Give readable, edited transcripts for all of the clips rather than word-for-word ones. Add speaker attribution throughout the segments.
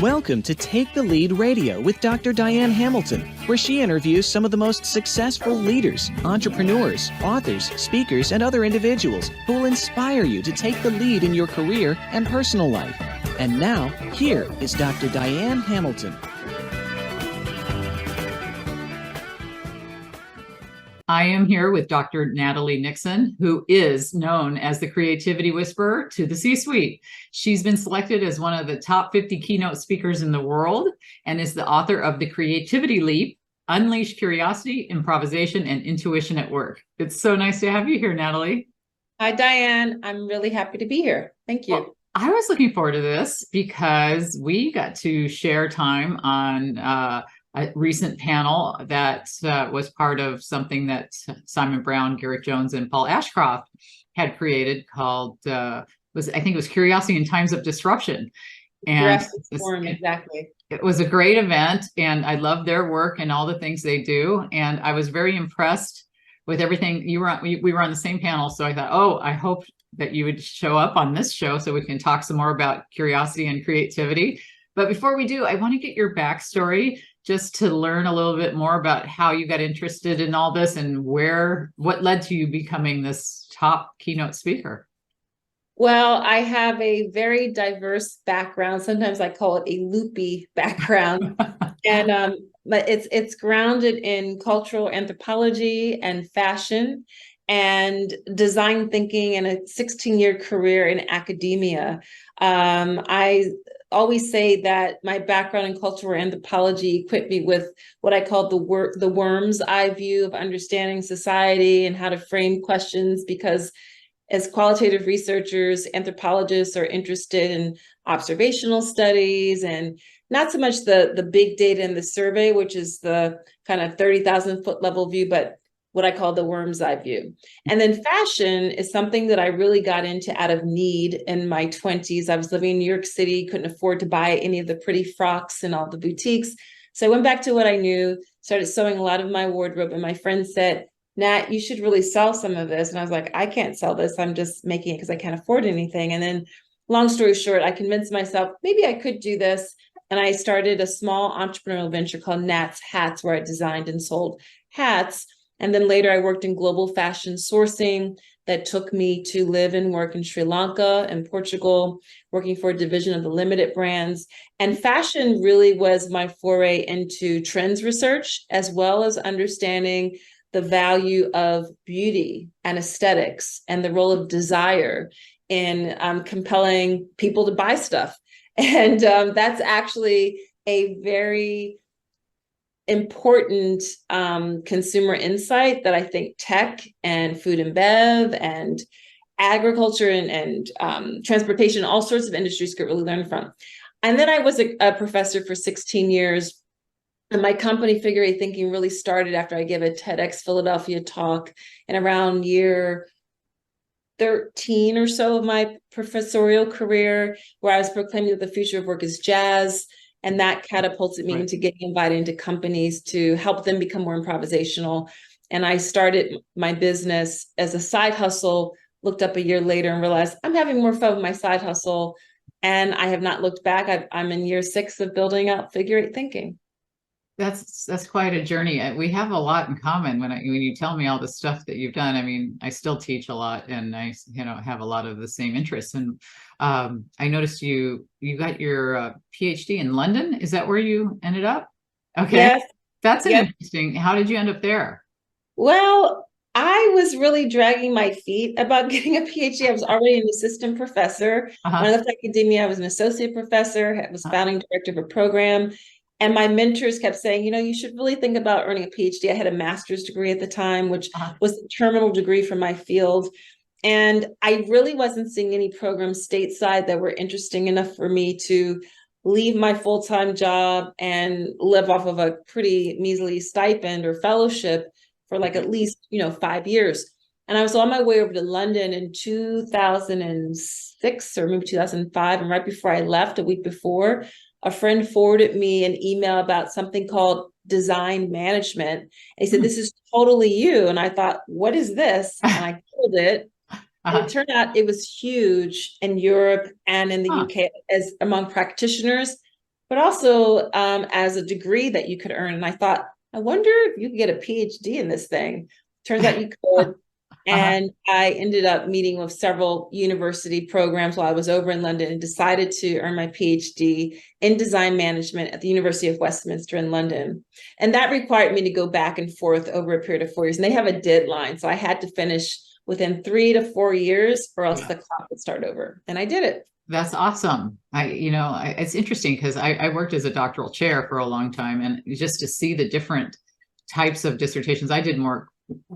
Speaker 1: Welcome to Take the Lead Radio with Dr. Diane Hamilton, where she interviews some of the most successful leaders, entrepreneurs, authors, speakers, and other individuals who will inspire you to take the lead in your career and personal life. And now, here is Dr. Diane Hamilton.
Speaker 2: I am here with Dr. Natalie Nixon, who is known as the Creativity Whisperer to the C-suite. She's been selected as one of the top 50 keynote speakers in the world and is the author of The Creativity Leap, Unleash Curiosity, Improvisation, and Intuition at Work. It's so nice to have you here, Natalie.
Speaker 3: Hi, Diane. I'm really happy to be here. Thank you.
Speaker 2: Well, I was looking forward to this because we got to share time on a recent panel that was part of something that Simon Brown, Garrett Jones, and Paul Ashcroft had created called, I think it was Curiosity in Times of Disruption. And
Speaker 3: exactly.
Speaker 2: It was a great event, and I love their work and all the things they do. And I was very impressed with everything. We were on the same panel, so I thought, oh, I hope that you would show up on this show so we can talk some more about curiosity and creativity. But before we do, I want to get your backstory just to learn a little bit more about how you got interested in all this and what led to you becoming this top keynote speaker.
Speaker 3: Well, I have a very diverse background. Sometimes I call it a loopy background. And but it's grounded in cultural anthropology and fashion and design thinking and a 16-year career in academia. I always say that my background in cultural anthropology equipped me with what I call the worm's eye view of understanding society and how to frame questions, because as qualitative researchers, anthropologists are interested in observational studies and not so much the big data in the survey, which is the kind of 30,000 foot level view, but what I call the worm's eye view. And then fashion is something that I really got into out of need in my 20s. I was living in New York City, couldn't afford to buy any of the pretty frocks in all the boutiques. So I went back to what I knew, started sewing a lot of my wardrobe, and my friend said, Nat, you should really sell some of this. And I was like, I can't sell this. I'm just making it because I can't afford anything. And then long story short, I convinced myself, maybe I could do this. And I started a small entrepreneurial venture called Nat's Hats, where I designed and sold hats. And then later I worked in global fashion sourcing that took me to live and work in Sri Lanka and Portugal, working for a division of the Limited brands. And fashion really was my foray into trends research, as well as understanding the value of beauty and aesthetics and the role of desire in compelling people to buy stuff. And that's actually a very important consumer insight that I think tech and food and bev and agriculture and transportation, all sorts of industries could really learn from. And then I was a professor for 16 years. And my company Figure Eight Thinking really started after I gave a TEDx Philadelphia talk in around year 13 or so of my professorial career, where I was proclaiming that the future of work is jazz. And that catapulted me into getting invited into companies to help them become more improvisational. And I started my business as a side hustle, looked up a year later and realized I'm having more fun with my side hustle. And I have not looked back. I'm in year 6 of building out Figure Eight Thinking.
Speaker 2: That's quite a journey. We have a lot in common when you tell me all the stuff that you've done. I mean, I still teach a lot, and I have a lot of the same interests. And I noticed you got your PhD in London. Is that where you ended up? Okay,
Speaker 3: yes.
Speaker 2: That's interesting. How did you end up there?
Speaker 3: Well, I was really dragging my feet about getting a PhD. I was already an assistant professor. When I left academia, I was an associate professor. I was founding director of a program. And my mentors kept saying, you should really think about earning a PhD. I had a master's degree at the time, which was the terminal degree for my field. And I really wasn't seeing any programs stateside that were interesting enough for me to leave my full-time job and live off of a pretty measly stipend or fellowship for like at least, 5 years. And I was on my way over to London in 2006 or maybe 2005. And right before I left, a week before, a friend forwarded me an email about something called design management. And he said, this is totally you. And I thought, what is this? And I Googled it. And it turned out it was huge in Europe and in the UK as among practitioners. but also as a degree that you could earn. And I thought, I wonder if you could get a PhD in this thing. Turns out you could. And I ended up meeting with several university programs while I was over in London and decided to earn my PhD in design management at the University of Westminster in London. And that required me to go back and forth over a period of 4 years. And they have a deadline. So I had to finish within 3 to 4 years, or else the clock would start over. And I did it.
Speaker 2: That's awesome. It's interesting because I worked as a doctoral chair for a long time, and just to see the different types of dissertations, I did more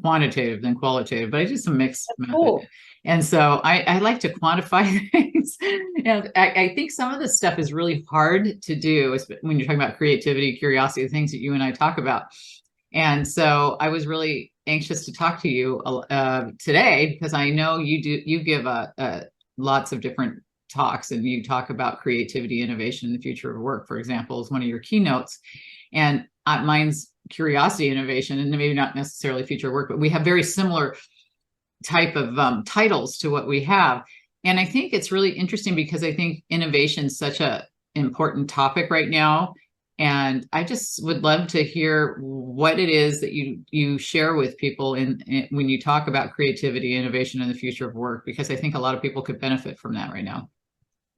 Speaker 2: quantitative than qualitative, but I did some mixed method.
Speaker 3: Cool.
Speaker 2: And so I like to quantify things. And I think some of this stuff is really hard to do when you're talking about creativity, curiosity, the things that you and I talk about. And so I was really anxious to talk to you today, because I know you give lots of different talks, and you talk about creativity, innovation, and the future of work, for example, is one of your keynotes. And mine's curiosity, innovation, and maybe not necessarily future work, but we have very similar type of titles to what we have. And I think it's really interesting because I think innovation is such an important topic right now. And I just would love to hear what it is that you share with people when you talk about creativity, innovation, and the future of work, because I think a lot of people could benefit from that right now.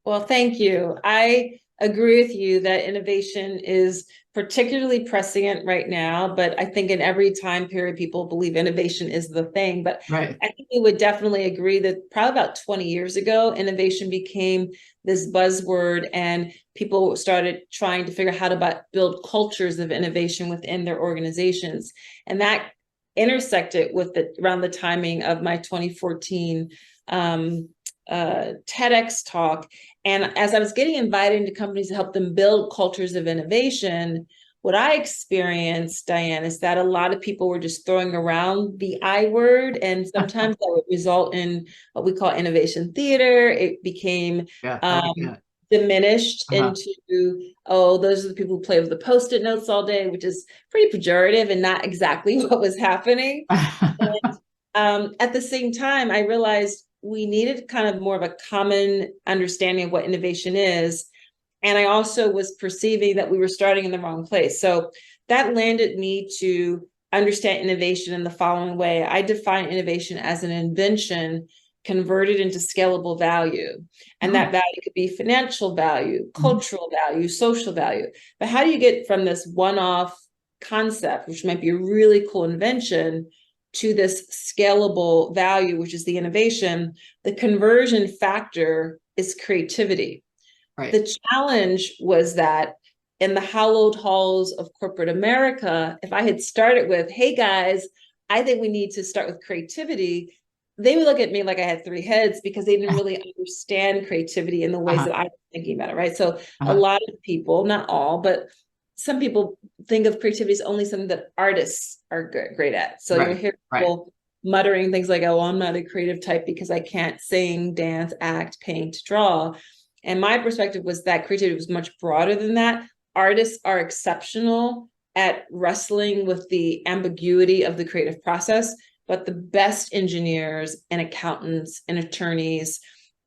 Speaker 3: Well, thank you. I agree with you that innovation is particularly prescient right now, but I think in every time period, people believe innovation is the thing. But
Speaker 2: right.
Speaker 3: I think we would definitely agree that probably about 20 years ago, innovation became this buzzword, and people started trying to figure out how to build cultures of innovation within their organizations. And that intersected with around the timing of my 2014 TEDx talk. And as I was getting invited into companies to help them build cultures of innovation, what I experienced, Diane, is that a lot of people were just throwing around the I word, and sometimes that would result in what we call innovation theater. It became diminished into, oh, those are the people who play with the Post-it notes all day, which is pretty pejorative and not exactly what was happening. And at the same time, I realized we needed kind of more of a common understanding of what innovation is. And I also was perceiving that we were starting in the wrong place. So that landed me to understand innovation in the following way. I define innovation as an invention converted into scalable value. And that value could be financial value, cultural value, social value. But how do you get from this one-off concept, which might be a really cool invention, to this scalable value, which is the innovation? The conversion factor is creativity. Right. The challenge was that in the hallowed halls of corporate America, if I had started with, hey guys, I think we need to start with creativity, they would look at me like I had 3 heads, because they didn't really understand creativity in the ways that I was thinking about it, right? So a lot of people, not all, but some people think of creativity as only something that artists are great at. So you'll hear people muttering things like, oh, I'm not a creative type because I can't sing, dance, act, paint, draw. And my perspective was that creativity was much broader than that. Artists are exceptional at wrestling with the ambiguity of the creative process, but the best engineers and accountants and attorneys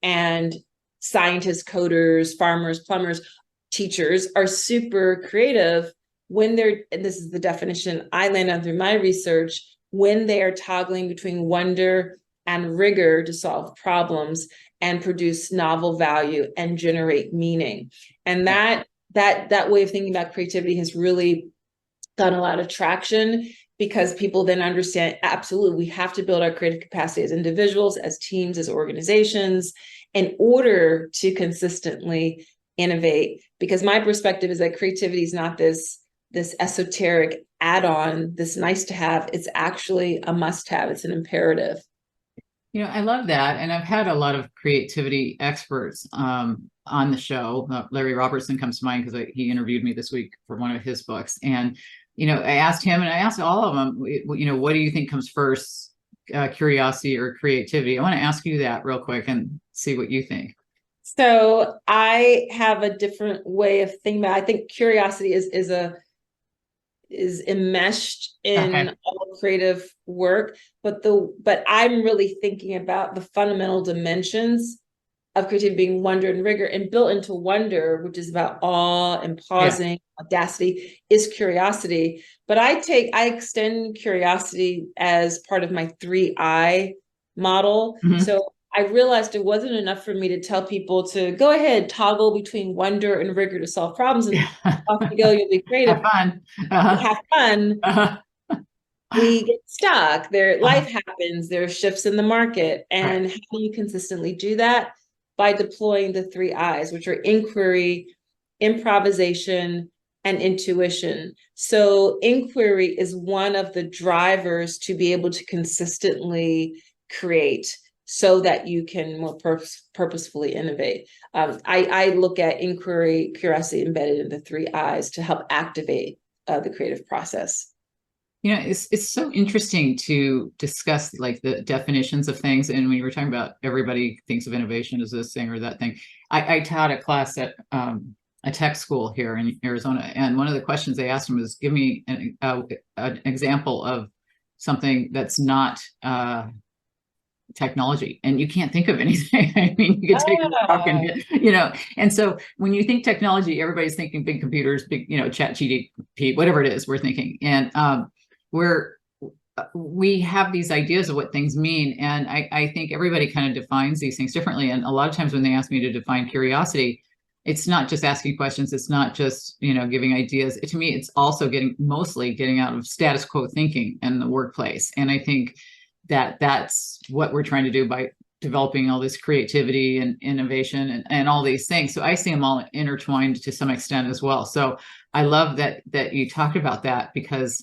Speaker 3: and scientists, coders, farmers, plumbers, teachers are super creative when they're, and this is the definition I landed on through my research, when they are toggling between wonder and rigor to solve problems and produce novel value and generate meaning. And that way of thinking about creativity has really gotten a lot of traction, because people then understand, absolutely, we have to build our creative capacity as individuals, as teams, as organizations, in order to consistently innovate. Because my perspective is that creativity is not this esoteric add-on, this nice to have. It's actually a must-have. It's an imperative.
Speaker 2: I love that. And I've had a lot of creativity experts on the show. Larry Robertson comes to mind because he interviewed me this week for one of his books. And, I asked him, and I asked all of them, what do you think comes first, curiosity or creativity? I want to ask you that real quick and see what you think.
Speaker 3: So I have a different way of thinking about it. I think curiosity is enmeshed in all creative work, but I'm really thinking about the fundamental dimensions of creativity being wonder and rigor, and built into wonder, which is about awe and pausing, audacity, is curiosity. But I extend curiosity as part of my 3I model.
Speaker 2: Mhm.
Speaker 3: So I realized it wasn't enough for me to tell people to go ahead, toggle between wonder and rigor to solve problems, and off you go, you'll be creative.
Speaker 2: Have fun. Uh-huh.
Speaker 3: Have fun.
Speaker 2: Uh-huh.
Speaker 3: We get stuck. Life
Speaker 2: Uh-huh.
Speaker 3: happens. There are shifts in the market. And
Speaker 2: Right.
Speaker 3: how do you consistently do that? By deploying the 3 I's, which are inquiry, improvisation, and intuition. So inquiry is one of the drivers to be able to consistently create, so that you can more purposefully innovate. I look at inquiry, curiosity embedded in the 3 I's to help activate the creative process.
Speaker 2: It's so interesting to discuss like the definitions of things. And when you were talking about everybody thinks of innovation as this thing or that thing, I taught a class at a tech school here in Arizona, and one of the questions they asked them was, give me an example of something that's not technology, and you can't think of anything. I mean, you could take a rock and and so when you think technology, everybody's thinking big computers, big, chat GDP, whatever it is we're thinking. And we have these ideas of what things mean, and I think everybody kind of defines these things differently. And a lot of times when they ask me to define curiosity, it's not just asking questions, it's not just giving ideas. To me, it's also mostly getting out of status quo thinking in the workplace. And I think that's what we're trying to do by developing all this creativity and innovation and all these things. So I see them all intertwined to some extent as well. So I love that you talked about that, because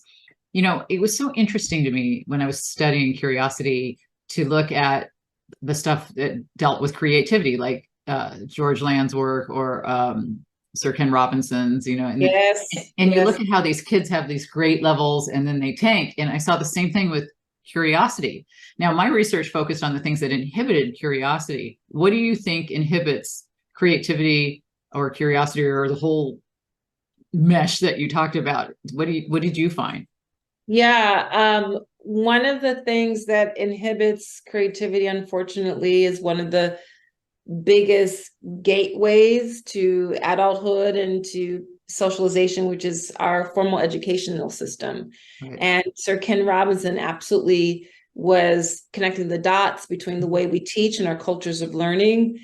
Speaker 2: it was so interesting to me when I was studying curiosity to look at the stuff that dealt with creativity, like George Land's work, or Sir Ken Robinson's, and
Speaker 3: Yes.
Speaker 2: you look at how these kids have these great levels and then they tank. And I saw the same thing with curiosity. Now, my research focused on the things that inhibited curiosity. What do you think inhibits creativity or curiosity, or the whole mesh that you talked about? What did you find?
Speaker 3: Yeah, one of the things that inhibits creativity, unfortunately, is one of the biggest gateways to adulthood and to socialization, which is our formal educational system.
Speaker 2: Right.
Speaker 3: And Sir Ken Robinson absolutely was connecting the dots between the way we teach and our cultures of learning,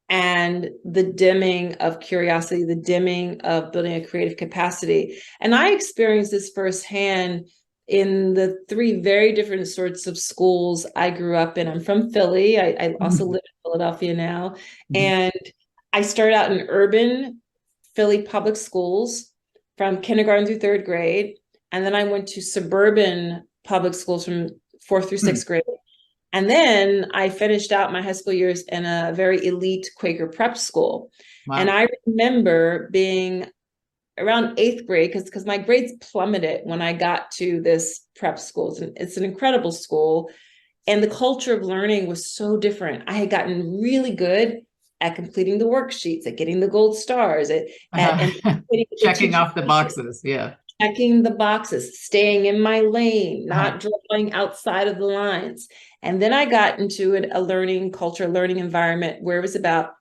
Speaker 3: and the dimming of curiosity, the dimming of building a creative capacity. And I experienced this firsthand in the 3 very different sorts of schools I grew up in. I'm from Philly. I also live in Philadelphia now. And I started out in urban Philly public schools from kindergarten through 3rd grade. And then I went to suburban public schools from 4th through 6th grade. And then I finished out my high school years in a very elite Quaker prep school. Wow. And I remember being around 8th grade, because my grades plummeted when I got to this prep school. It's an incredible school. And the culture of learning was so different. I had gotten really good at completing the worksheets, at getting the gold stars, at
Speaker 2: checking off the boxes. Yeah.
Speaker 3: Checking the boxes, staying in my lane, not drawing outside of the lines. And then I got into a learning culture, learning environment where it was about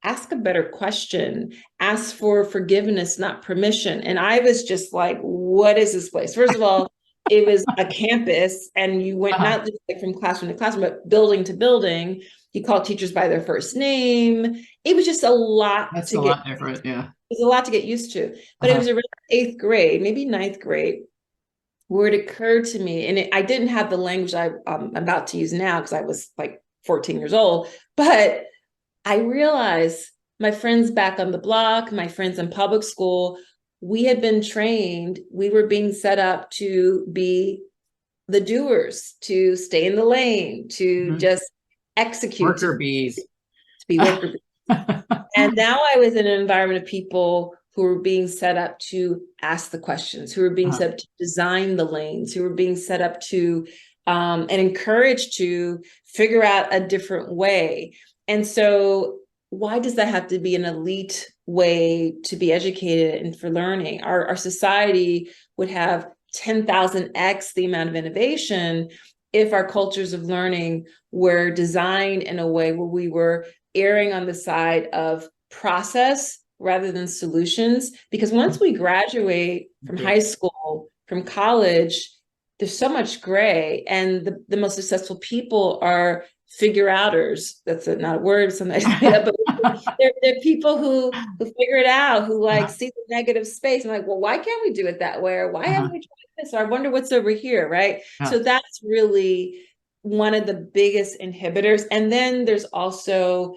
Speaker 3: ask a better question, ask for forgiveness, not permission. And I was just like, what is this place? First of all, it was a campus, and you went not just like from classroom to classroom, but building to building. You called teachers by their first name. It was just a lot.
Speaker 2: That's a lot different, yeah.
Speaker 3: It was a lot to get used to. But it was around 8th grade, maybe 9th grade, where it occurred to me, and I didn't have the language I'm about to use now because I was like 14 years old, but I realized my friends back on the block, my friends in public school, we had been trained, we were being set up to be the doers, to stay in the lane, to just execute.
Speaker 2: Worker bees.
Speaker 3: To be worker bees. And now I was in an environment of people who were being set up to ask the questions, who were being set up to design the lanes, who were being set up to and encouraged to figure out a different way. And so why does that have to be an elite way to be educated and for learning? Our society would have 10,000x the amount of innovation if our cultures of learning were designed in a way where we were erring on the side of process rather than solutions, because once we graduate from high school, from college, there's so much gray, and the most successful people are figure outers. That's not a word sometimes made up, but they're people who figure it out, who like see the negative space and like, well, why can't we do it that way? Or why haven't we tried this? Or I wonder what's over here, right? So that's really one of the biggest inhibitors. And then there's also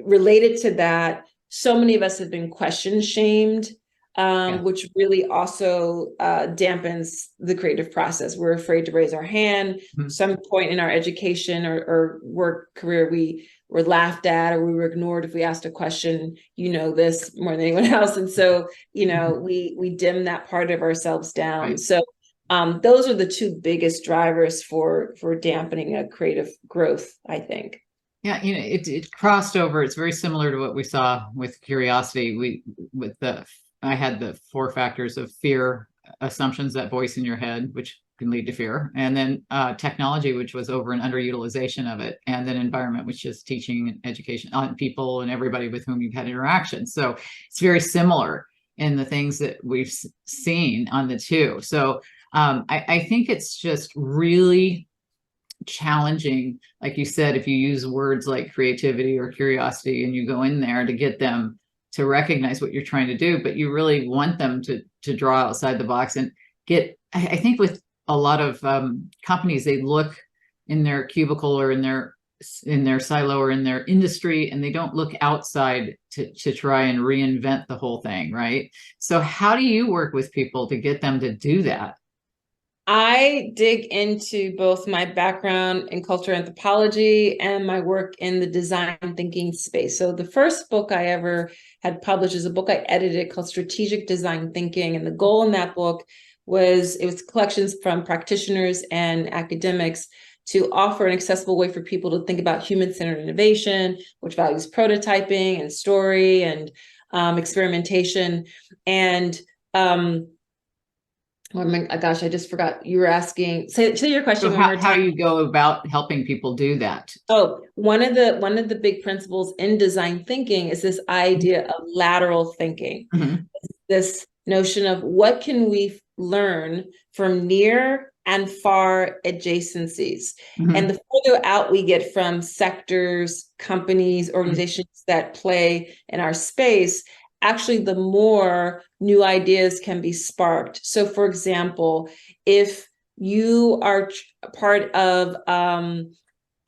Speaker 3: related to that, so many of us have been question shamed, which really also dampens the creative process. We're afraid to raise our hand. Some point in our education or work career, we were laughed at or we were ignored if we asked a question, this more than anyone else. And so, we dim that part of ourselves down.
Speaker 2: Right.
Speaker 3: So those are the two biggest drivers for dampening a creative growth, I think.
Speaker 2: Yeah, it crossed over. It's very similar to what we saw with curiosity. I had the 4 factors of fear, assumptions, that voice in your head, which can lead to fear, and then technology, which was over and underutilization of it, and then environment, which is teaching and education on people and everybody with whom you've had interaction. So it's very similar in the things that we've seen on the two. So I think it's just really challenging, like you said, if you use words like creativity or curiosity and you go in there to get them to recognize what you're trying to do, but you really want them to draw outside the box and get, I think with a lot of companies, they look in their cubicle or in their silo or in their industry, and they don't look outside to try and reinvent the whole thing, right? So how do you work with people to get them to do that?
Speaker 3: I dig into both my background in cultural anthropology and my work in the design thinking space. So the first book I ever had published is a book I edited called Strategic Design Thinking. And the goal in that book was, it was collections from practitioners and academics to offer an accessible way for people to think about human-centered innovation, which values prototyping and story and experimentation. And oh my gosh, I just forgot. You were asking. Say your question
Speaker 2: So
Speaker 3: one more time.
Speaker 2: How you go about helping people do that?
Speaker 3: Oh, one of the big principles in design thinking is this idea of lateral thinking. This notion of what can we learn from near and far adjacencies. And the further out we get from sectors, companies, organizations that play in our space, actually the more new ideas can be sparked. So for example, if you are part of I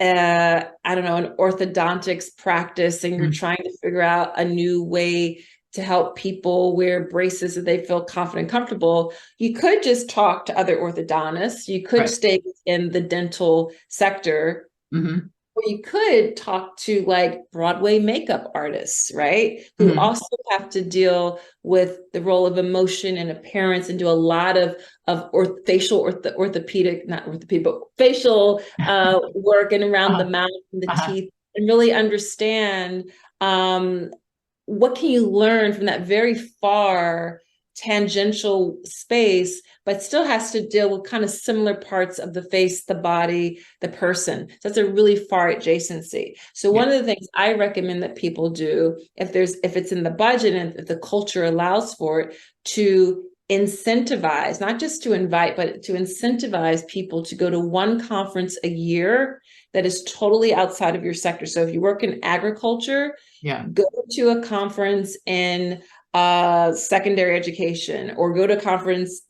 Speaker 3: don't know, an orthodontics practice and you're trying to figure out a new way to help people wear braces so they feel confident and comfortable, you could just talk to other orthodontists. You could stay in the dental sector. Or you could talk to like Broadway makeup artists, right? Who also have to deal with the role of emotion and appearance and do a lot of facial orthopedic, not orthopedic, but facial work and around the mouth and the teeth, and really understand what can you learn from that very far tangential space, but still has to deal with kind of similar parts of the face, the body, the person. So that's a really far adjacency. So one of the things I recommend that people do, if it's in the budget and if the culture allows for it, to incentivize, not just to invite, but to incentivize people to go to one conference a year that is totally outside of your sector. So if you work in agriculture, go to a conference in secondary education, or go to a conference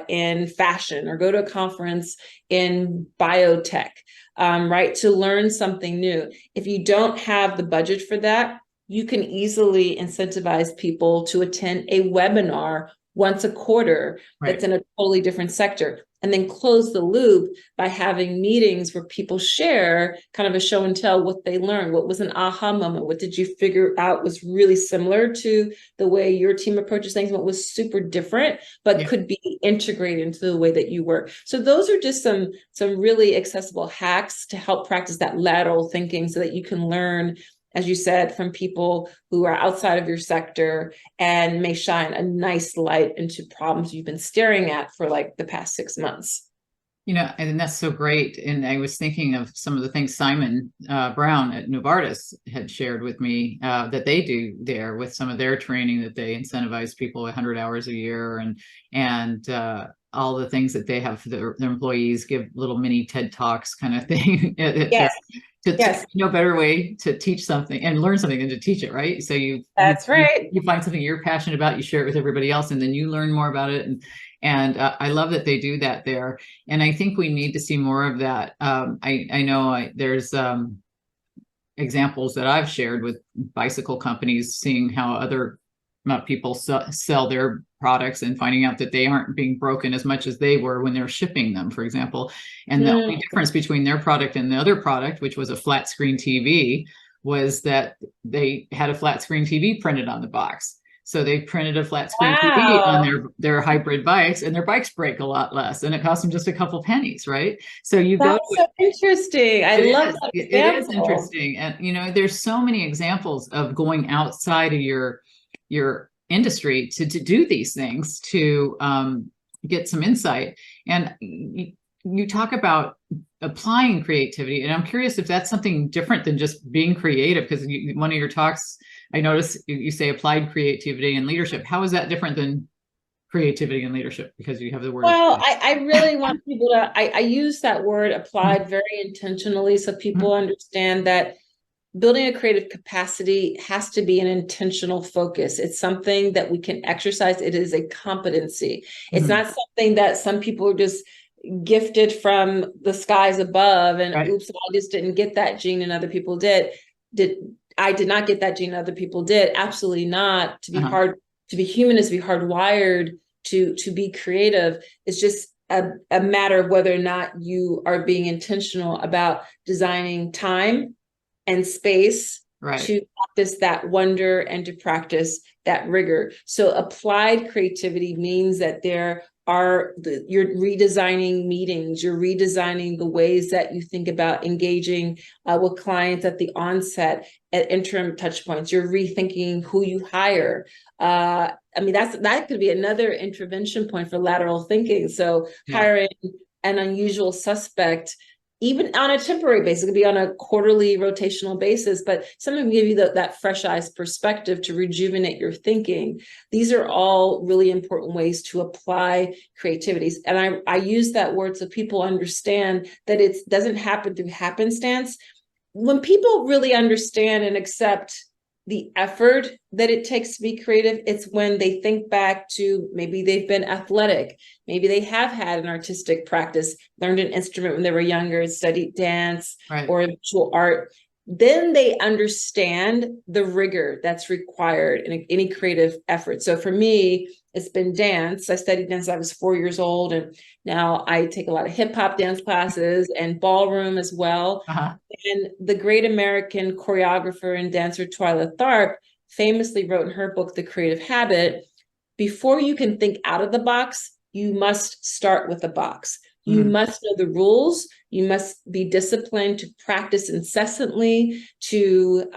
Speaker 3: in fashion, or go to a conference in biotech, right? To learn something new. If you don't have the budget for that, you can easily incentivize people to attend a webinar once a quarter that's in a totally different sector, and then close the loop by having meetings where people share kind of a show and tell what they learned. What was an aha moment? What did you figure out was really similar to the way your team approaches things? What was super different, but could be integrated into the way that you work? So those are just some really accessible hacks to help practice that lateral thinking so that you can learn, as you said, from people who are outside of your sector and may shine a nice light into problems you've been staring at for like the past 6 months.
Speaker 2: And that's so great. And I was thinking of some of the things Simon Brown at Novartis had shared with me that they do there with some of their training, that they incentivize people 100 hours a year, and all the things that they have for their employees, give little mini TED Talks kind of thing.
Speaker 3: Yes.
Speaker 2: To no better way to teach something and learn something than to teach it, right? So
Speaker 3: That's right.
Speaker 2: you find something you're passionate about, you share it with everybody else, and then you learn more about it. And I love that they do that there. And I think we need to see more of that. I know there's examples that I've shared with bicycle companies, seeing how other people sell their products and finding out that they aren't being broken as much as they were when they're shipping them, for example. And the only difference between their product and the other product, which was a flat screen TV, was that they had a flat screen TV printed on the box. So they printed a flat screen TV on their hybrid bikes, and their bikes break a lot less, and it costs them just a couple pennies, right? So
Speaker 3: That's so interesting. I love that
Speaker 2: it is interesting. And there's so many examples of going outside of your industry to do these things, to get some insight. And you talk about applying creativity, and I'm curious if that's something different than just being creative, because one of your talks, I noticed you say applied creativity and leadership. How is that different than creativity and leadership? Because you have the word.
Speaker 3: Well, I really want people to, I use that word applied very intentionally, so people understand that building a creative capacity has to be an intentional focus. It's something that we can exercise. It is a competency. It's not something that some people are just gifted from the skies above, and oops, I just didn't get that gene and other people did. I did not get that gene, other people did. Absolutely not. To be human is to be hardwired to be creative. It's just a matter of whether or not you are being intentional about designing time and space to practice that wonder and to practice that rigor. So applied creativity means that you're redesigning meetings, you're redesigning the ways that you think about engaging with clients at the onset, at interim touch points. You're rethinking who you hire. That could be another intervention point for lateral thinking. So hiring an unusual suspect, even on a temporary basis, it could be on a quarterly rotational basis, but something will give you that fresh eyes perspective to rejuvenate your thinking. These are all really important ways to apply creativities. And I use that word so people understand that it doesn't happen through happenstance. When people really understand and accept the effort that it takes to be creative, it's when they think back to maybe they've been athletic, maybe they have had an artistic practice, learned an instrument when they were younger, studied dance or visual art. Then they understand the rigor that's required in any creative effort. So for me, it's been dance. I studied dance when I was 4 years old, and now I take a lot of hip hop dance classes and ballroom as well. And the great American choreographer and dancer Twyla Tharp famously wrote in her book, The Creative Habit, before you can think out of the box, you must start with the box. You must know the rules. You must be disciplined to practice incessantly, to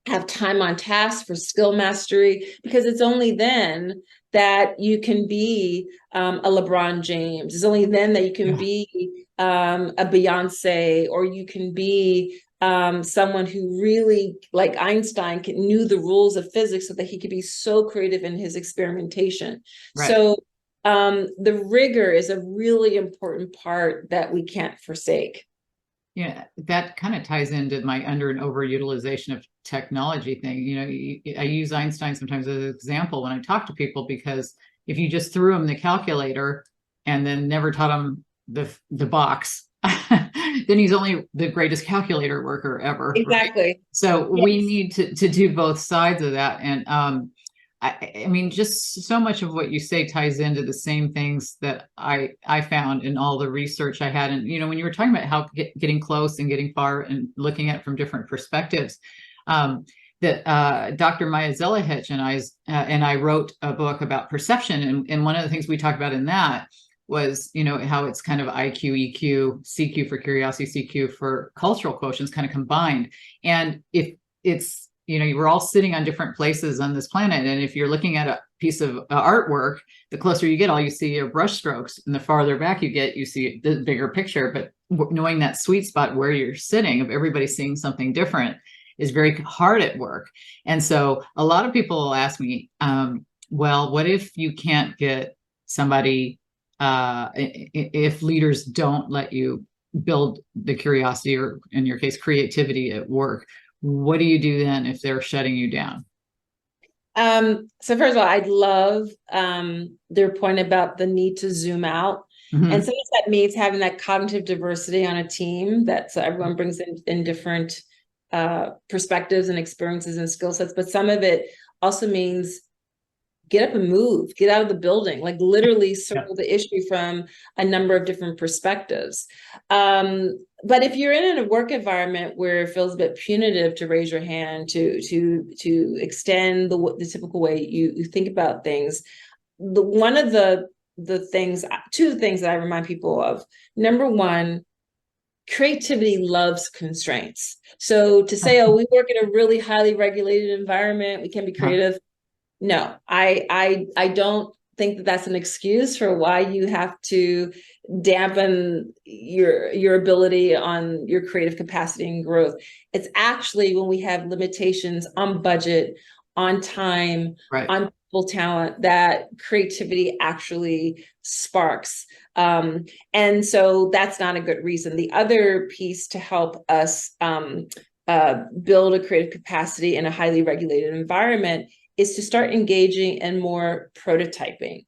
Speaker 3: have time on task for skill mastery, because it's only then that you can be a LeBron James. It's only then that you can be a Beyonce, or you can be someone who really, like Einstein, knew the rules of physics so that he could be so creative in his experimentation. So the rigor is a really important part that we can't forsake.
Speaker 2: Yeah, that kind of ties into my under and overutilization of technology thing. I use Einstein sometimes as an example when I talk to people, because if you just threw him the calculator and then never taught him the box, then he's only the greatest calculator worker ever.
Speaker 3: Exactly.
Speaker 2: Right? So we need to do both sides of that. And I mean, just so much of what you say ties into the same things that I found in all the research I had. And, when you were talking about how getting close and getting far and looking at it from different perspectives, that Dr. Maya Zelahich and I wrote a book about perception. And one of the things we talked about in that was, how it's kind of IQ, EQ, CQ for curiosity, CQ for cultural quotients kind of combined. And if it's, we're all sitting on different places on this planet. And if you're looking at a piece of artwork, the closer you get, all you see are brush strokes. And the farther back you get, you see the bigger picture. But knowing that sweet spot where you're sitting, of everybody seeing something different, is very hard at work. And so a lot of people will ask me, well, what if you can't get somebody, if leaders don't let you build the curiosity, or in your case, creativity at work? What do you do then if they're shutting you down?
Speaker 3: So first of all, I love their point about the need to zoom out.
Speaker 2: Mm-hmm.
Speaker 3: And sometimes that means having that cognitive diversity on a team, that so everyone brings in different perspectives and experiences and skill sets. But some of it also means get up and move, get out of the building, like literally circle the issue from a number of different perspectives. But if you're in a work environment where it feels a bit punitive to raise your hand, to extend the typical way you think about things, one of the things, two things that I remind people of: number one, creativity loves constraints. So to say, oh, we work in a really highly regulated environment, we can be creative. No, I don't think that that's an excuse for why you have to dampen your ability on your creative capacity and growth. It's actually when we have limitations on budget, on time, on people talent, that creativity actually sparks. And so that's not a good reason. The other piece to help us build a creative capacity in a highly regulated environment is to start engaging in more prototyping,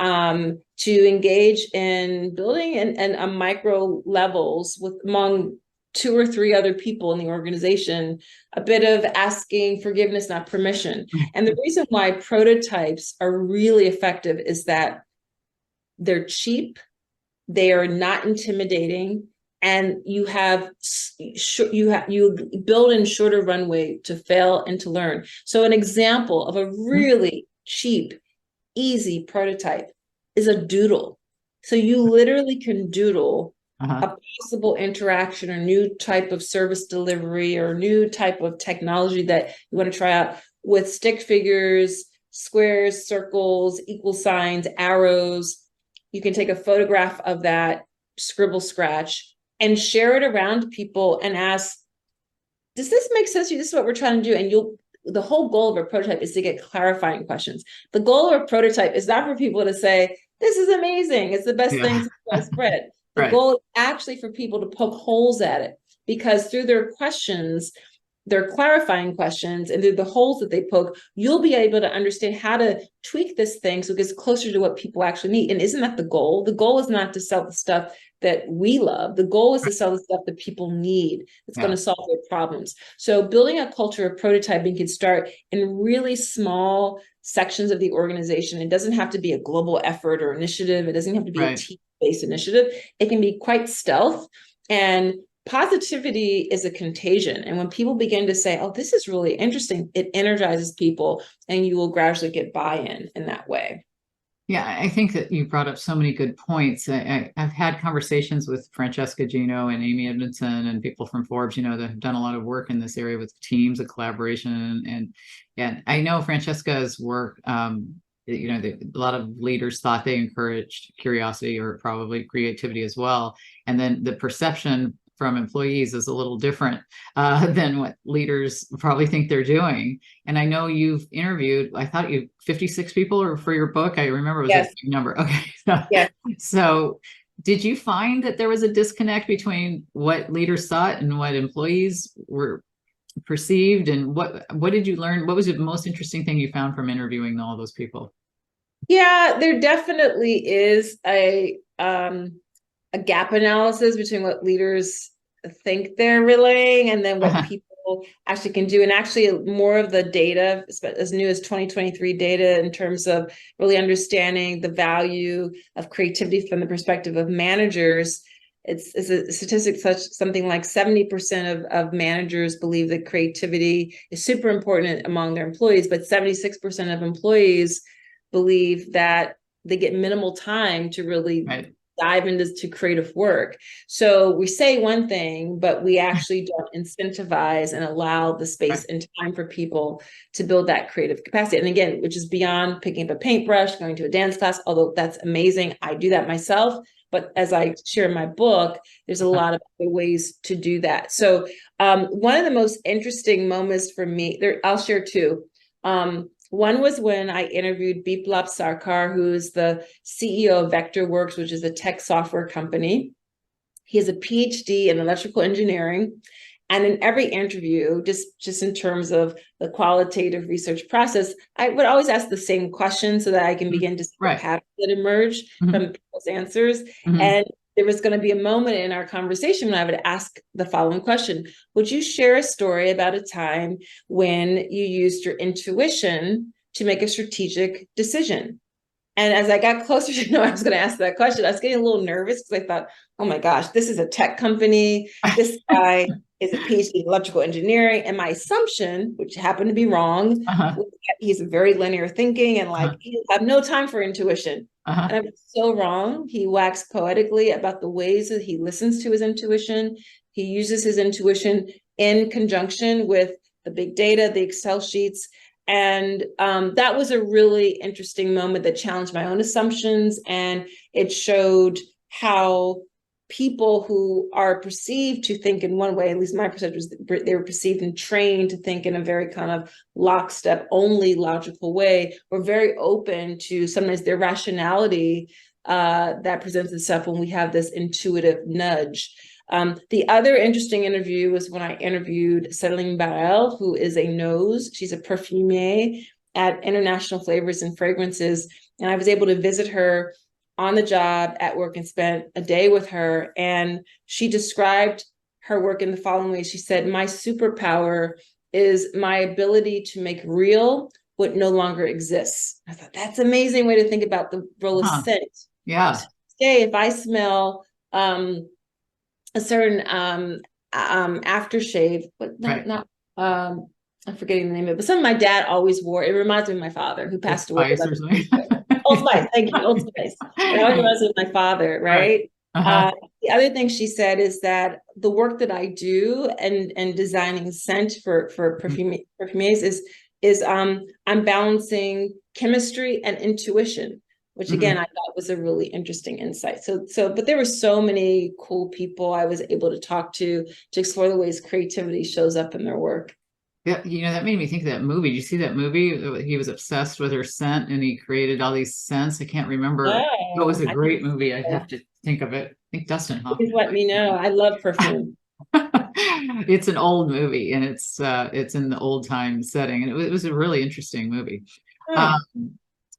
Speaker 3: to engage in building and on micro levels with among 2 or 3 other people in the organization, a bit of asking forgiveness, not permission. And the reason why prototypes are really effective is that they're cheap, they are not intimidating, and you build in shorter runway to fail and to learn. So an example of a really cheap, easy prototype is a doodle. So you literally can doodle a possible interaction or new type of service delivery or new type of technology that you want to try out with stick figures, squares, circles, equal signs, arrows. You can take a photograph of that, scribble, scratch, and share it around to people and ask, does this make sense to you? This is what we're trying to do. And the whole goal of a prototype is to get clarifying questions. The goal of a prototype is not for people to say, this is amazing, it's the best thing since bread. The goal is actually for people to poke holes at it, because through their questions, their clarifying questions, and through the holes that they poke, you'll be able to understand how to tweak this thing so it gets closer to what people actually need. And isn't that the goal? The goal is not to sell the stuff that we love. The goal is to sell the stuff that people need. It's going to solve their problems. So building a culture of prototyping can start in really small sections of the organization. It doesn't have to be a global effort or initiative. It doesn't have to be a team-based initiative. It can be quite stealth. And positivity is a contagion. And when people begin to say, oh, this is really interesting, it energizes people, and you will gradually get buy-in in that way.
Speaker 2: Yeah, I think that you brought up so many good points. I've had conversations with Francesca Gino and Amy Edmondson and people from Forbes, that have done a lot of work in this area with teams of collaboration. And I know Francesca's work, a lot of leaders thought they encouraged curiosity or probably creativity as well. And then the perception from employees is a little different than what leaders probably think they're doing. And I know you've interviewed, I thought 56 people for your book. I remember it was a big number. Okay. So did you find that there was a disconnect between what leaders thought and what employees were perceived? And what did you learn? What was the most interesting thing you found from interviewing all those people?
Speaker 3: Yeah, there definitely is a gap analysis between what leaders think they're relaying and then what people actually can do. And actually more of the data, as new as 2023 data, in terms of really understanding the value of creativity from the perspective of managers. It's a statistic something like 70% of managers believe that creativity is super important among their employees, but 76% of employees believe that they get minimal time to really dive into creative work. So we say one thing, but we actually don't incentivize and allow the space and time for people to build that creative capacity. And again, which is beyond picking up a paintbrush, going to a dance class, although that's amazing. I do that myself. But as I share in my book, there's a lot of other ways to do that. So one of the most interesting moments for me, I'll share two. One was when I interviewed Biplab Sarkar, who is the CEO of Vectorworks, which is a tech software company. He has a PhD in electrical engineering. And in every interview, just in terms of the qualitative research process, I would always ask the same question so that I can begin to see the patterns that emerge from people's answers. And there was going to be a moment in our conversation when I would ask the following question: would you share a story about a time when you used your intuition to make a strategic decision? And as I got closer to know I was going to ask that question, I was getting a little nervous because I thought, oh my gosh, this is a tech company. This guy is a PhD in electrical engineering. And my assumption, which happened to be wrong, was that he's very linear thinking and he'll have no time for intuition. And I was so wrong. He waxed poetically about the ways that he listens to his intuition. He uses his intuition in conjunction with the big data, the Excel sheets. And that was a really interesting moment that challenged my own assumptions. And it showed how people who are perceived to think in one way, at least my perception was they were perceived and trained to think in a very kind of lockstep, only logical way, were very open to sometimes their rationality that presents itself when we have this intuitive nudge. The other interesting interview was when I interviewed Céline Barel, who is a nose. She's a perfumier at International Flavors and Fragrances. And I was able to visit her on the job at work and spent a day with her. And she described her work in the following way. She said, my superpower is my ability to make real what no longer exists. I thought that's an amazing way to think about the role of scent.
Speaker 2: Yeah.
Speaker 3: Today, if I smell a certain aftershave, but not I'm forgetting the name of it, but something my dad always wore. It reminds me of my father who passed away. Old Spice, thank you, Old Spice. It always reminds me of my father, right? The other thing she said is that the work that I do and designing scent for perfumiers is I'm balancing chemistry and intuition, which again, I thought was a really interesting insight. But there were so many cool people I was able to talk to explore the ways creativity shows up in their work.
Speaker 2: Yeah, that made me think of that movie. Did you see that movie? He was obsessed with her scent and he created all these scents. I can't remember. It was a great movie. I have to think of it. I think Dustin Hoffman.
Speaker 3: Please let me know. I love perfume.
Speaker 2: It's an old movie and it's in the old time setting. And it was a really interesting movie.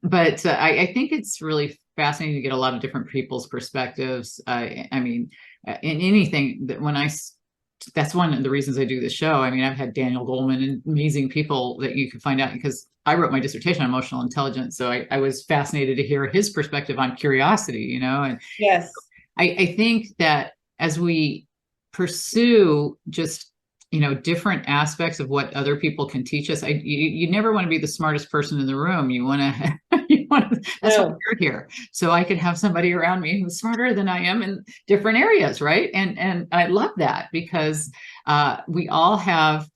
Speaker 2: But I think it's really fascinating to get a lot of different people's perspectives. I mean, in anything that that's one of the reasons I do the show. I mean, I've had Daniel Goleman and amazing people that you can find out because I wrote my dissertation on emotional intelligence. So I was fascinated to hear his perspective on curiosity, and
Speaker 3: yes,
Speaker 2: I think that as we pursue just, different aspects of what other people can teach us, you never want to be the smartest person in the room. You want to, that's why we're here. So I could have somebody around me who's smarter than I am in different areas. Right. And I love that because we all have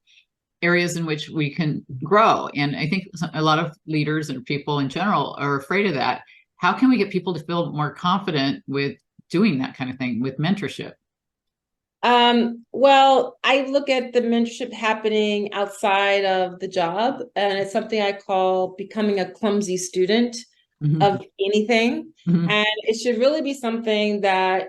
Speaker 2: areas in which we can grow. And I think a lot of leaders and people in general are afraid of that. How can we get people to feel more confident with doing that kind of thing with mentorship?
Speaker 3: Well, I look at the mentorship happening outside of the job, and it's something I call becoming a clumsy student of anything. And it should really be something that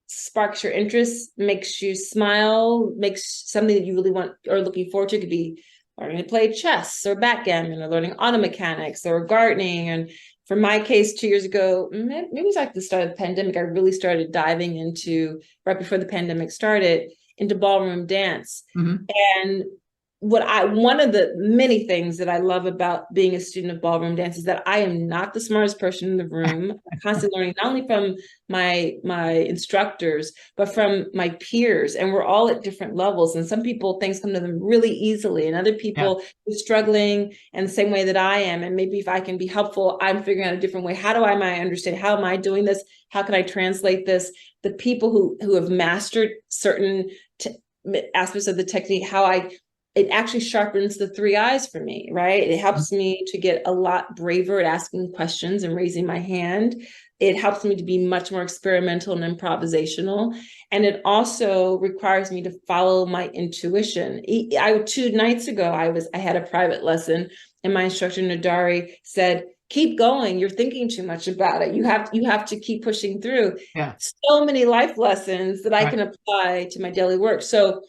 Speaker 3: sparks your interest, makes you smile, makes something that you really want or looking forward to. It could be learning to play chess or backgammon or learning auto mechanics or gardening. And for my case, 2 years ago, maybe it was like the start of the pandemic, I really started diving into, right before the pandemic started, into ballroom dance. And one of the many things that I love about being a student of ballroom dance is that I am not the smartest person in the room. I'm constantly learning, not only from my instructors, but from my peers. And we're all at different levels. And some people, things come to them really easily, and other people are struggling in the same way that I am. And maybe if I can be helpful, I'm figuring out a different way. How do I understand? How am I doing this? How can I translate this? The people who have mastered certain aspects of the technique, it actually sharpens the three eyes for me, right? It helps me to get a lot braver at asking questions and raising my hand. It helps me to be much more experimental and improvisational. And it also requires me to follow my intuition. 2 nights ago, I had a private lesson, and my instructor, Nadari, said, keep going. You're thinking too much about it. You have to keep pushing through.
Speaker 2: Yeah.
Speaker 3: So many life lessons that I can apply to my daily work. So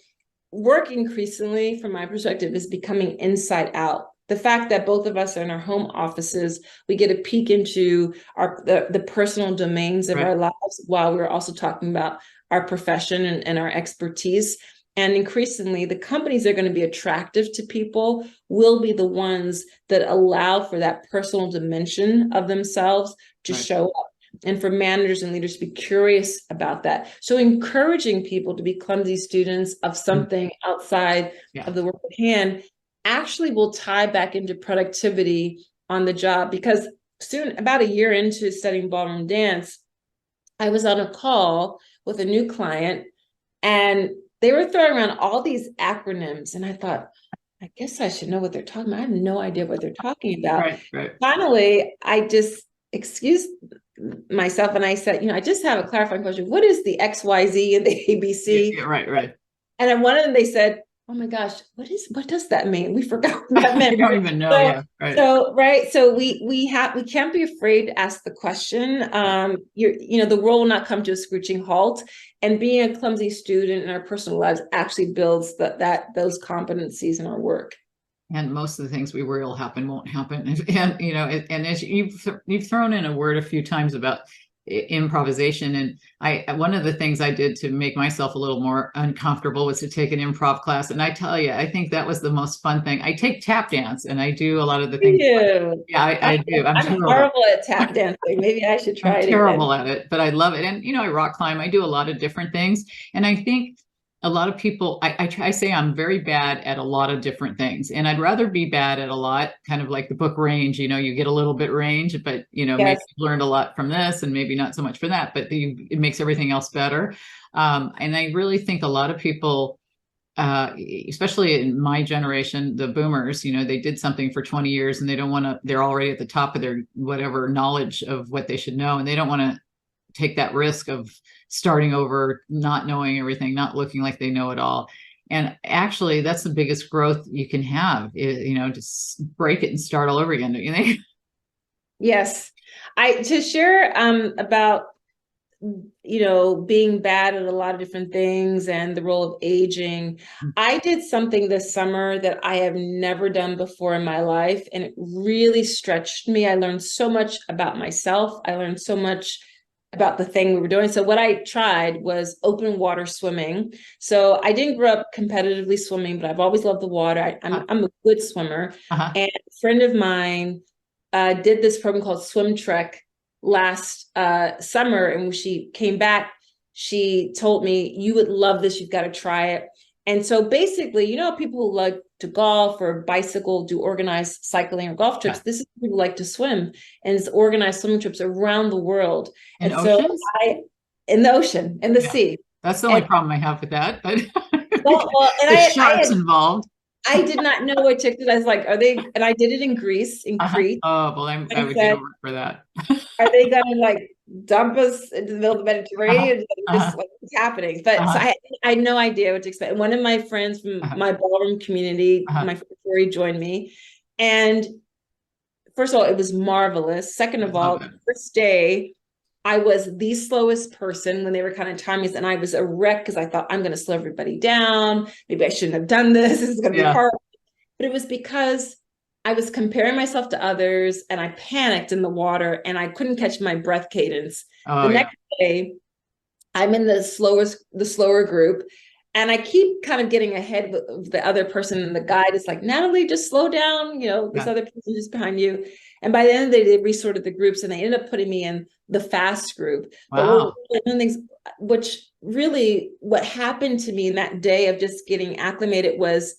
Speaker 3: work increasingly, from my perspective, is becoming inside out. The fact that both of us are in our home offices, we get a peek into the personal domains of our lives, while we're also talking about our profession and our expertise. And increasingly, the companies that are going to be attractive to people will be the ones that allow for that personal dimension of themselves to show up. And for managers and leaders to be curious about that. So encouraging people to be clumsy students of something outside of the work at hand actually will tie back into productivity on the job. Because soon, about a year into studying ballroom dance, I was on a call with a new client, and they were throwing around all these acronyms. And I thought, I guess I should know what they're talking about. I have no idea what they're talking about. Finally, I just excused myself and I said, I just have a clarifying question. What is the XYZ and the ABC?
Speaker 2: Right.
Speaker 3: And then one of them, they said, oh my gosh, what does that mean? We forgot what that meant.
Speaker 2: We don't even know.
Speaker 3: So we can't be afraid to ask the question. The world will not come to a screeching halt, and being a clumsy student in our personal lives actually builds those competencies in our work.
Speaker 2: And most of the things we worry will happen won't happen. And as you've thrown in a word a few times about improvisation, and one of the things I did to make myself a little more uncomfortable was to take an improv class. And I tell you, I think that was the most fun thing. I take tap dance, and I do a lot of the things. I do. I'm
Speaker 3: horrible at tap dancing. Maybe I should try it.
Speaker 2: I'm terrible at it, but I love it. And I rock climb. I do a lot of different things, and I think a lot of people, I say I'm very bad at a lot of different things, and I'd rather be bad at a lot, kind of like the book Range. You get a little bit range, but maybe you've learned a lot from this and maybe not so much for that, but it makes everything else better. And I really think a lot of people, especially in my generation, the boomers, they did something for 20 years and they're already at the top of their whatever knowledge of what they should know, and they don't want to take that risk of starting over, not knowing everything, not looking like they know it all. And actually, that's the biggest growth you can have, just break it and start all over again, don't you think?
Speaker 3: Yes. To share about, being bad at a lot of different things and the role of aging, I did something this summer that I have never done before in my life, and it really stretched me. I learned so much about myself. I learned so much about the thing we were doing. So what I tried was open water swimming. So I didn't grow up competitively swimming, but I've always loved the water. I'm a good swimmer. And a friend of mine did this program called Swim Trek last summer. And when she came back, she told me, you would love this. You've got to try it. And so basically, people who like to golf or bicycle, do organized cycling or golf trips. This is people who like to swim, and it's organized swimming trips around the world. In the ocean, in the sea.
Speaker 2: That's the only problem I have with that. But
Speaker 3: the
Speaker 2: sharks involved.
Speaker 3: I did not know what took it. I was like, are they? And I did it in Greece, in Crete.
Speaker 2: Oh, well, I would get over for that.
Speaker 3: Are they going to dump us into the middle of the Mediterranean? What's happening? But so I had no idea what to expect. One of my friends from my ballroom community, my friend Tori, joined me. And first of all, it was marvelous. Second of all, the first day, I was the slowest person when they were kind of timing us, and I was a wreck because I thought, I'm going to slow everybody down. Maybe I shouldn't have done this. This is going to be hard. But it was because I was comparing myself to others, and I panicked in the water, and I couldn't catch my breath cadence. The next day, I'm in the slower group, And I keep kind of getting ahead of the other person, and the guide is like, Natalie, just slow down. This other person just behind you. And by the end of the day, they resorted the groups, and they ended up putting me in the fast group.
Speaker 2: Wow.
Speaker 3: But one of the things, which really what happened to me in that day of just getting acclimated was,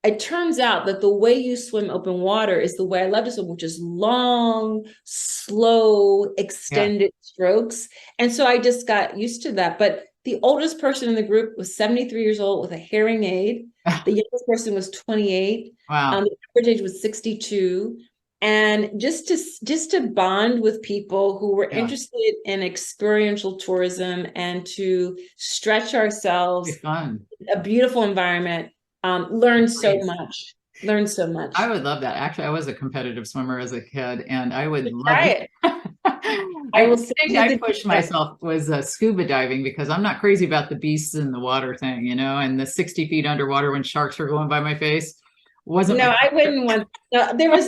Speaker 3: it turns out that the way you swim open water is the way I love to swim, which is long, slow, extended strokes. And so I just got used to that. But the oldest person in the group was 73 years old with a hearing aid. The youngest person was 28.
Speaker 2: Wow.
Speaker 3: The average age was 62. And just to bond with people who were interested in experiential tourism and to stretch ourselves,
Speaker 2: fun.
Speaker 3: A beautiful environment, learn so much.
Speaker 2: I would love that. Actually, I was a competitive swimmer as a kid, and I would love
Speaker 3: try it.
Speaker 2: I think I pushed myself was scuba diving, because I'm not crazy about the beasts in the water thing, and the 60 feet underwater when sharks were going by my face. Wasn't
Speaker 3: I wouldn't want. No, there were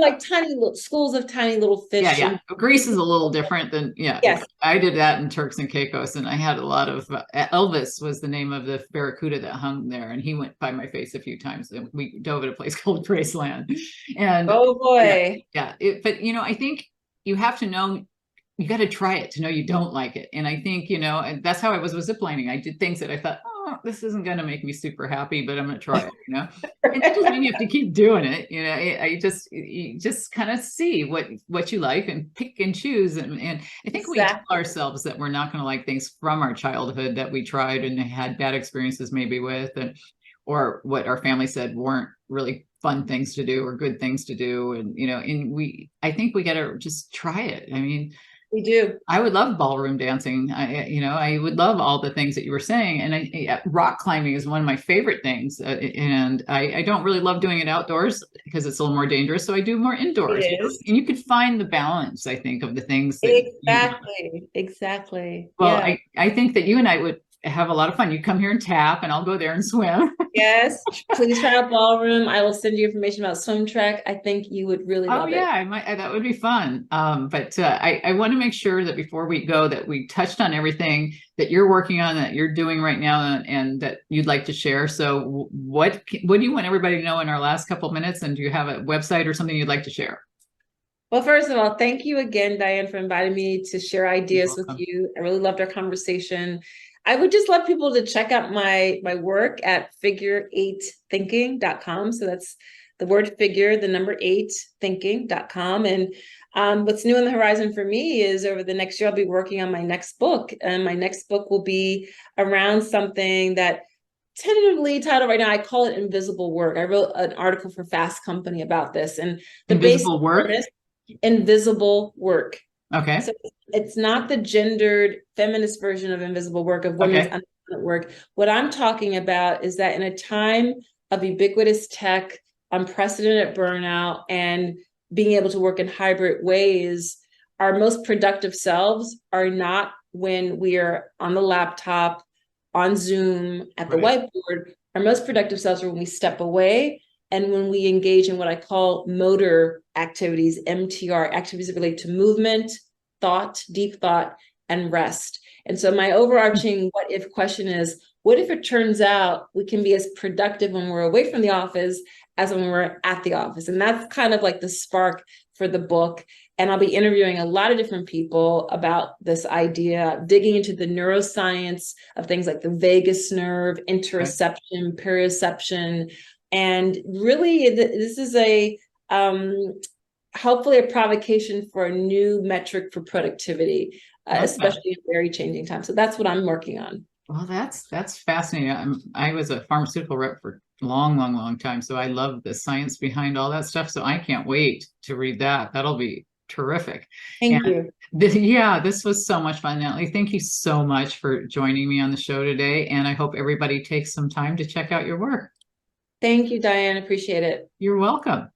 Speaker 3: like tiny little schools of tiny little fish.
Speaker 2: Yeah. Greece is a little different than
Speaker 3: Yes.
Speaker 2: I did that in Turks and Caicos, and I had a lot of Elvis was the name of the barracuda that hung there, and he went by my face a few times, and we dove at a place called Graceland. And
Speaker 3: oh boy,
Speaker 2: but I think you have to know. You got to try it to know you don't like it. And I think, and that's how I was with ziplining. I did things that I thought, oh, this isn't going to make me super happy, but I'm going to try it, And that doesn't mean you have to keep doing it. You just kind of see what you like and pick and choose. And I think we tell ourselves that we're not going to like things from our childhood that we tried and had bad experiences maybe with, or what our family said weren't really fun things to do or good things to do. And, I think we got to just try it. I mean,
Speaker 3: we do.
Speaker 2: I would love ballroom dancing. I would love all the things that you were saying. And rock climbing is one of my favorite things. And I don't really love doing it outdoors because it's a little more dangerous. So I do more indoors. And you could find the balance, I think, of the things.
Speaker 3: Exactly.
Speaker 2: Well, yeah. I think that you and I would have a lot of fun. You come here and tap, and I'll go there and swim.
Speaker 3: Yes, please try out ballroom. I will send you information about swim track. I think you would really love it.
Speaker 2: I might. That would be fun. But I want to make sure that before we go, that we touched on everything that you're working on, that you're doing right now, and that you'd like to share. So, what do you want everybody to know in our last couple of minutes? And do you have a website or something you'd like to share?
Speaker 3: Well, first of all, thank you again, Diane, for inviting me to share ideas with you. I really loved our conversation. I would just love people to check out my work at figure8thinking.com. So that's the word figure, the number 8 thinking.com. And what's new on the horizon for me is over the next year, I'll be working on my next book. And my next book will be around something that tentatively titled right now, I call it invisible work. I wrote an article for Fast Company about this. And the
Speaker 2: invisible work?
Speaker 3: Invisible work.
Speaker 2: Okay.
Speaker 3: So it's not the gendered feminist version of invisible work, of women's unemployment work. What I'm talking about is that in a time of ubiquitous tech, unprecedented burnout, and being able to work in hybrid ways, our most productive selves are not when we are on the laptop, on Zoom, at the whiteboard. Our most productive selves are when we step away and when we engage in what I call motor activities, MTR, activities that relate to movement, thought, deep thought, and rest. And so my overarching what if question is, what if it turns out we can be as productive when we're away from the office as when we're at the office? And that's kind of like the spark for the book. And I'll be interviewing a lot of different people about this idea, digging into the neuroscience of things like the vagus nerve, interoception, proprioception. And really, this is hopefully a provocation for a new metric for productivity, especially in very changing times. So that's what I'm working on.
Speaker 2: Well, that's fascinating. I was a pharmaceutical rep for a long time. So I love the science behind all that stuff. So I can't wait to read that. That'll be terrific.
Speaker 3: Thank you.
Speaker 2: This was so much fun, Natalie. Thank you so much for joining me on the show today. And I hope everybody takes some time to check out your work.
Speaker 3: Thank you, Diane. Appreciate it.
Speaker 2: You're welcome.